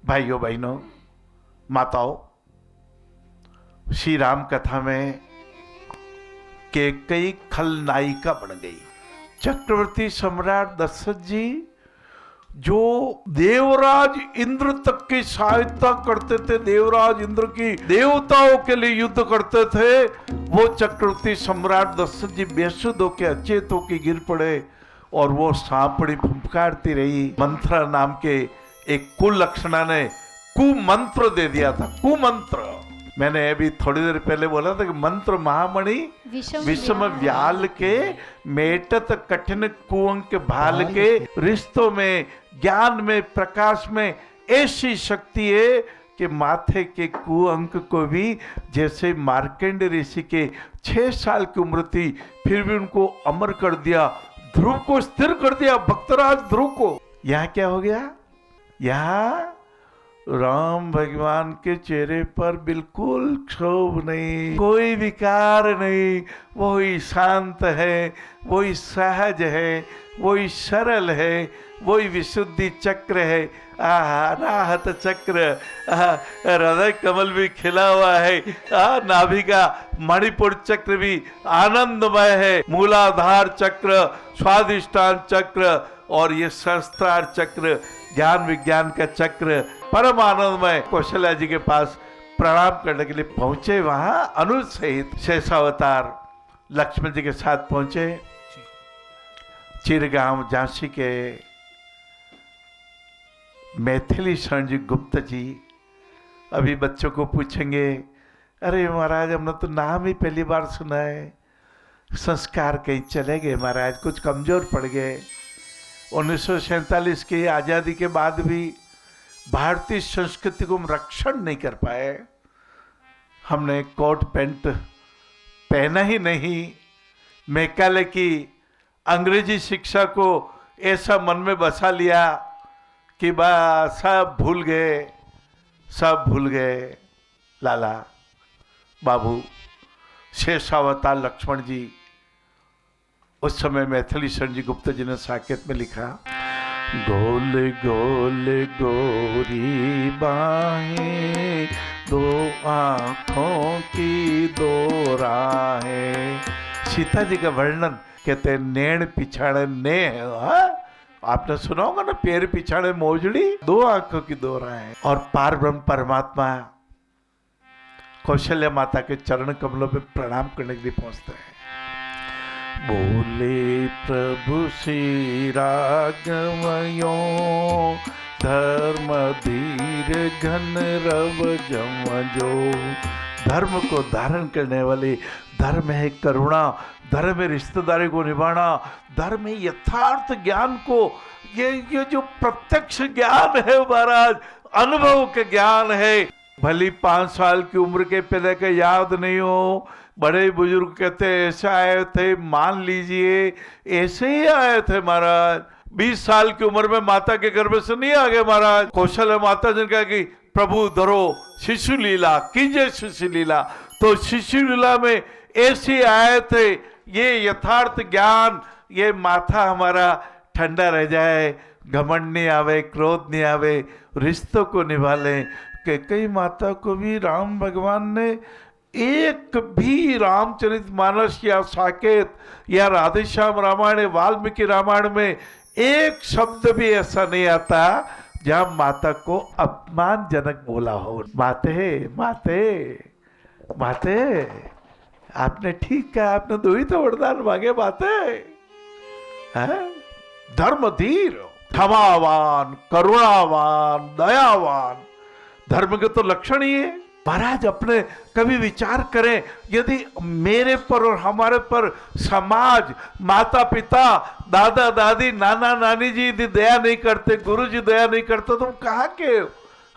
भाइयों बहनों, माताओं, श्री राम कथा में कैकेयी खलनायिका बन गई। चक्रवर्ती सम्राट दशरथ जी जो देवराज इंद्र तक की सहायता करते थे, देवराज इंद्र की देवताओं के लिए युद्ध करते थे, वो चक्रवर्ती सम्राट दशरथ जी बेसुध होके अचेत होके गिर पड़े और वो सांपड़ी फुफकारती रही। मंथरा नाम के एक कुलक्षणा ने कुमंत्र दे दिया था। कुमंत्र, मैंने अभी थोड़ी देर पहले बोला था कि मंत्र महामणि विषम व्याल के मेटत कठिन कुअंक भाल के। रिश्तों में, ज्ञान में, प्रकाश में ऐसी शक्ति है कि माथे के कुअंक को भी, जैसे मार्कंड ऋषि के 6 साल की उम्र थी फिर भी उनको अमर कर दिया, ध्रुव को स्थिर कर दिया, भक्तराज ध्रुव को। यहाँ क्या हो गया? यहाँ राम भगवान के चेहरे पर बिल्कुल क्षोभ नहीं, कोई विकार नहीं, वही शांत है, वही सहज है, वही सरल है, वही विशुद्धि चक्र है। अनाहत चक्र, हृदय कमल भी खिला हुआ है, नाभिका मणिपुर चक्र भी आनंदमय है, मूलाधार चक्र, स्वादिष्टान चक्र और ये सहस्त्रार चक्र, ज्ञान विज्ञान का चक्र, परम आनंदमय। कौशल्या जी के पास प्रणाम करने के लिए पहुंचे। वहां अनुज सहित शेषावतार लक्ष्मण जी के साथ पहुंचे। चिरगांव झांसी के मैथिली शरण जी गुप्त जी अभी बच्चों को पूछेंगे, अरे महाराज हमने तो नाम ही पहली बार सुना है, संस्कार कहीं चले गए महाराज, कुछ कमजोर पड़ गए। 1947 की आज़ादी के बाद भी भारतीय संस्कृति को हम रक्षण नहीं कर पाए। हमने कोट पैंट पहना ही नहीं। मैकाले की अंग्रेजी शिक्षा को ऐसा मन में बसा लिया कि बस सब भूल गए, सब भूल गए। लाला बाबू शेषावतार लक्ष्मण जी, उस समय मैथिली शरण जी गुप्ता जी ने साकेत में लिखा, गोल गोल गोरी बाहें, दो आंखों की दो राहें। सीता जी का वर्णन कहते हैं, नैण पिछाड़े ने, आपने सुना होगा ना, पैर पिछाड़े मोजड़ी, दो आंखों की दो राहें। और पार ब्रह्म परमात्मा कौशल्या माता के चरण कमलों पे प्रणाम करने के लिए पहुंचते हैं। बोले प्रभु श्री राघवयो, धर्म धीर घन रव जमजो। धर्म को धारण करने वाले, धर्म है करुणा, धर्म है रिश्तेदारी को निभाना, धर्म है यथार्थ ज्ञान को, ये जो प्रत्यक्ष ज्ञान है महाराज, अनुभव का ज्ञान है। भली 5 साल की उम्र के पहले का याद नहीं हो, बड़े बुजुर्ग कहते ऐसे आए थे, मान लीजिए ऐसे ही आए थे महाराज। 20 साल की उम्र में माता के गर्भ से नहीं आ गए महाराज। कौशल्या माता जी ने कहा कि प्रभु धरो शिशु लीला, कीजिए शिशु लीला। तो शिशु लीला में ऐसे आए थे। ये यथार्थ ज्ञान, ये माथा हमारा ठंडा रह जाए, घमंड नहीं आवे, क्रोध नहीं आवे, रिश्तों को निभा लें। कैकेयी माता को भी राम भगवान ने एक भी रामचरितमानस या साकेत या राधेश्याम रामायण, वाल्मीकि रामायण में एक शब्द भी ऐसा नहीं आता जहां माता को अपमानजनक बोला हो। माते माते माते, आपने ठीक कहा, आपने 2 ही तो वरदान मांगे माते। धर्मधीर, क्षमावान, करुणावान, दयावान, धर्म के तो लक्षण ही है महाराज। अपने कभी विचार करें, यदि मेरे पर और हमारे पर समाज, माता पिता, दादा दादी, नाना नानी जी यदि दया नहीं करते, गुरु जी दया नहीं करते, तो हम कहाँ के?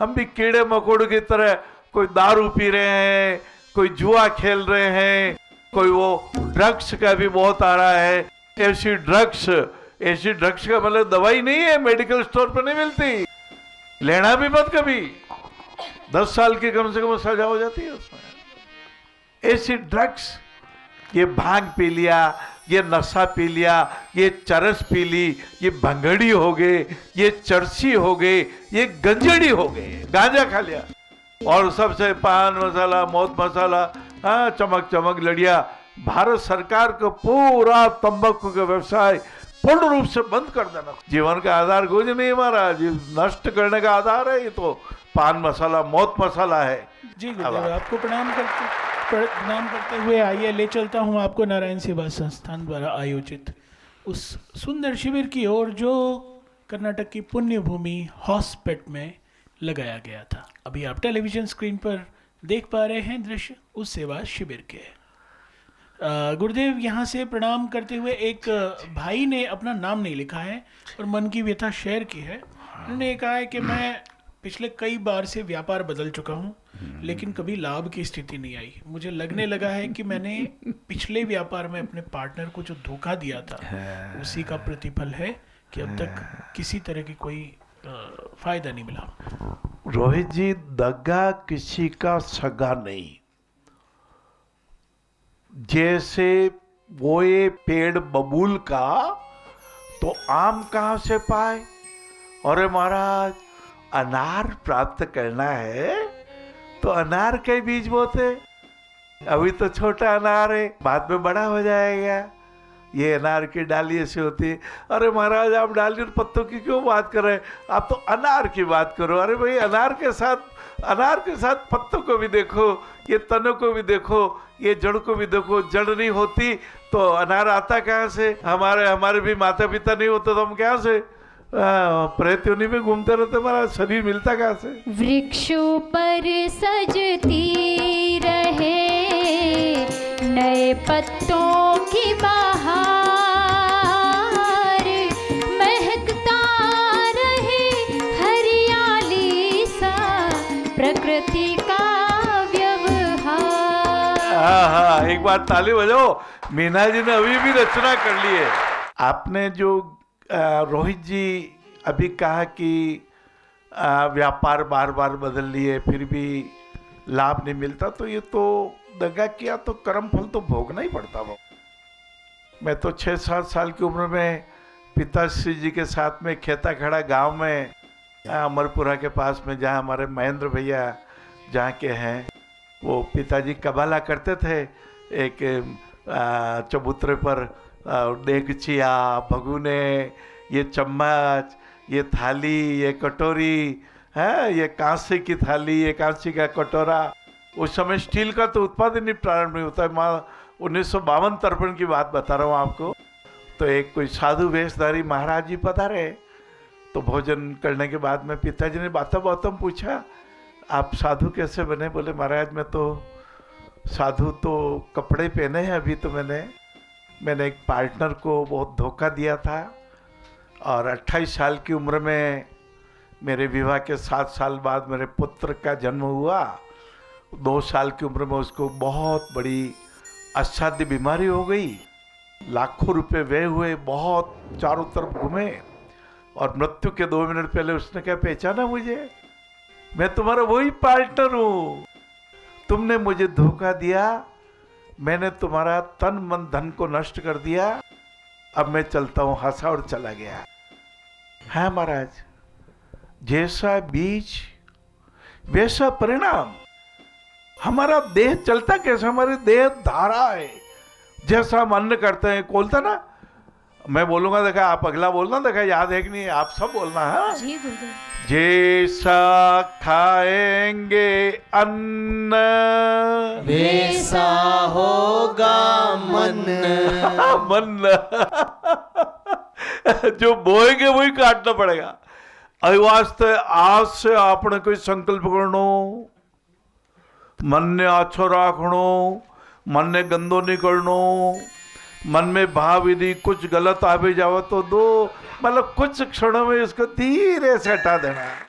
हम भी कीड़े मकोड़े की तरह, कोई दारू पी रहे हैं, कोई जुआ खेल रहे हैं, कोई वो ड्रग्स का भी बहुत आ रहा है। ऐसी ड्रग्स का मतलब दवाई नहीं है, मेडिकल स्टोर पर नहीं मिलती, लेना भी मत कभी। 10 साल की कम से कम सजा हो जाती है उसमें। ऐसी ड्रग्स, ये भांग पी लिया, ये नशा पी लिया, ये चरस पी ली, ये भंगड़ी हो गए, ये चरसी हो गए, ये गंजड़ी हो गए, गांजा खा लिया और सबसे पान मसाला, मौत मसाला, हाँ चमक चमक लड़िया। भारत सरकार को पूरा तंबाकू का व्यवसाय पूर्ण रूप से बंद कर देना। जीवन का आधार कुछ नहीं हमारा, नष्ट करने का आधार है ये तो पान मसाला, मौत मसाला है। जी गुरुदेव, आपको प्रणाम करते हुए आइए ले चलता हूँ आपको नारायण सेवा संस्थान द्वारा आयोजित उस सुंदर शिविर की ओर जो कर्नाटक की पुण्य भूमि हॉस्पेट में लगाया गया था। अभी आप टेलीविजन स्क्रीन पर देख पा रहे हैं दृश्य उस सेवा शिविर के। गुरुदेव, यहाँ से प्रणाम करते हुए एक भाई ने अपना नाम नहीं लिखा है और मन की व्यथा शेयर की है। उन्होंने ये कहा है कि मैं पिछले कई बार से व्यापार बदल चुका हूँ लेकिन कभी लाभ की स्थिति नहीं आई। मुझे लगने लगा है कि मैंने पिछले व्यापार में अपने पार्टनर को जो धोखा दिया था उसी का प्रतिफल है कि अब तक किसी तरह की कोई फायदा नहीं मिला। रोहित जी, दगा किसी का सगा नहीं। जैसे वो ये पेड़ बबूल का तो आम कहाँ से पाए? अरे महाराज, अनार प्राप्त करना है तो अनार के बीज बोते। अभी तो छोटा अनार है, बाद में बड़ा हो जाएगा। ये अनार की डाली ऐसे होती है। अरे महाराज, आप डाली और पत्तों की क्यों बात कर रहे हैं? आप तो अनार की बात करो। अरे भाई, अनार के साथ पत्तों को भी देखो, ये तनों को भी देखो, ये जड़ को भी देखो। जड़ नहीं होती तो अनार आता कहाँ से? हमारे भी माता पिता नहीं होते तो हम कहाँ से प्रेत योनि में घूमते रहते? हमारा शरीर मिलता कहाँ से? वृक्षों पर सजती रहे नए पत्तों की बहार, महकता रहे हरियाली सा प्रकृति का व्यवहार। हाँ, एक बार ताली बजाओ। मीना जी ने अभी भी रचना कर ली है। आपने जो रोहित जी अभी कहा कि व्यापार बार बार बदल लिए फिर भी लाभ नहीं मिलता, तो ये तो दगा किया तो कर्म फल तो भोगना ही पड़ता। वो मैं तो 6-7 साल की उम्र में पिताश्री जी के साथ में खेता खड़ा गांव में अमरपुरा के पास में, जहाँ हमारे महेंद्र भैया जहाँ के हैं, वो पिताजी कबाला करते थे। एक चबूतरे पर देगचिया, भगुने, ये चम्मच, ये थाली, ये कटोरी है, ये कांसे की थाली, ये कांसे का कटोरा। उस समय स्टील का तो उत्पादन ही प्रारंभ नहीं होता है। 1952-53 की बात बता रहा हूँ आपको। तो एक कोई साधु वेशधारी महाराज जी पधारे, तो भोजन करने के बाद में पिताजी ने बातम पूछा, आप साधु कैसे बने? बोले महाराज, मैं तो साधु तो कपड़े पहने हैं, अभी तो मैंने एक पार्टनर को बहुत धोखा दिया था और 28 साल की उम्र में मेरे विवाह के 7 साल बाद मेरे पुत्र का जन्म हुआ। 2 साल की उम्र में उसको बहुत बड़ी असाध्य बीमारी हो गई। लाखों रुपए व्यय हुए, बहुत चारों तरफ घूमे और मृत्यु के 2 मिनट पहले उसने क्या पहचाना मुझे? मैं तुम्हारा वही पार्टनर हूँ। तुमने मुझे धोखा दिया, मैंने तुम्हारा तन मन धन को नष्ट कर दिया, अब मैं चलता हूँ। हंसा और चला गया। हाँ महाराज, जैसा बीज वैसा परिणाम। हमारा देह चलता कैसे? हमारी देह धारा है। जैसा हम अन्न करते हैं, बोलता ना, मैं बोलूंगा, देखा आप अगला बोलना, देखा याद है कि नहीं? आप सब बोलना है। जी गुरुदेव। जैसा खाएंगे अन्न वैसा होगा मन। जो बोएंगे वही काटना पड़ेगा। अभी वास्ते आज से आपने कोई संकल्प करनो, मन ने आछो राखनो, मन ने गंदो नहीं करनो। मन में भाव यदि कुछ गलत आ भी जाओ तो दो, मतलब कुछ क्षणों में इसको धीरे से हटा देना है।